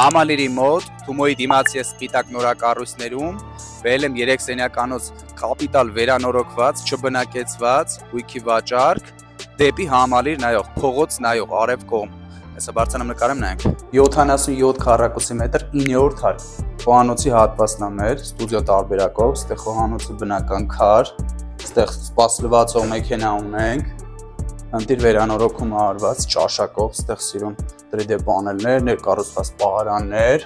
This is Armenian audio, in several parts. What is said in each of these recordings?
Համալիրի մոտ Թումոյի դիմացի սպիտակ նորակառույցներում բերել եմ 3 սենյականոց կապիտալ վերանորոգված, չբնակեցված գույքի վաճառք դեպի Համալիր նայող, փողոց նայող արև կողմ։ Հեսա բարձրանամ նկարեմ նայենք։ 77 քառակուսի մետր 9-րդ հարկ։ Խոհանոցի հատվածն է մեր, ստուդիո տարբերակով, ստեղ խոհանոցի բնական քար, ստեղ սպասլվածող մեքենա ունենք, ընտիր վերանորոգում արված ճաշակով, ստեղ սիրուն 3D պանելներ, ներկառուցված պահարաններ,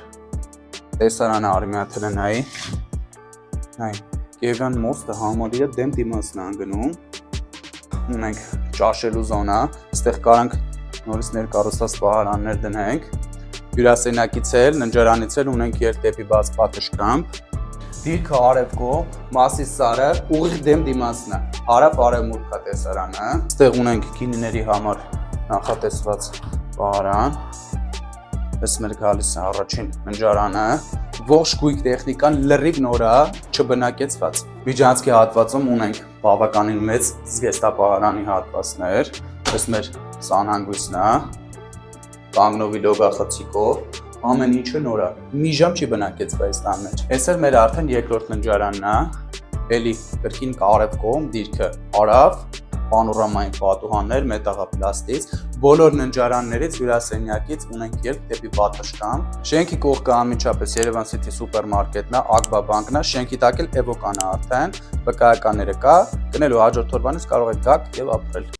տեսարանը արմիաթել է նայի, Կիևյան մոստը Համալիրը դեմ դիմացն է անգնում, ունենք ճաշելու զոնա, ստեղ կարանք նորից ներկառուցված պահարաններ դնենք, հյուրասենյակից էլ, ննջարանից էլ ունենք երթ բաց պատշգամբ, դիրքը արևկողմ, Մասիս սարը ուղիղ դեմ դիմացն է, հարավ-արևմուտք է տեսարանը, ստեղ ունենք գինիների համար նախատեսված պահարան, պես մեր գալիս է առաջին ննջարանը, ողջ գույք տեխնիկան լրիվ նոր է, չբնակեցված։ Միջանցքի հատվածում ունենք բավականին մեծ զգեստապահարանի հատվածներ, պես մեր սանհանգույցն է, կանգնովի լոգախցիկով, ամեն ինչը նոր է, մի ժամ չի բնակեցվա այս տան մեջ։ Այս էլ մեր արդեն երկրորդ ննջարանն է, էլի կրկին արև կողմ, դիրքը արավ, պանորամային պատուհաններ, մետաղապլաստից, բոլոր ննջարաններից հյուրասենյակից ունենք երթ դեպի պատշգամբ։ Շենքի կողքը անմիջապես Երևան City սուպերմարկետն է, Ակբա բանկն է, շենքի տակ էլ Էվոկան է արդեն, վկայականները կա, գնելու հաջորդ օրվանից կարող եք գալ եւ ապրել։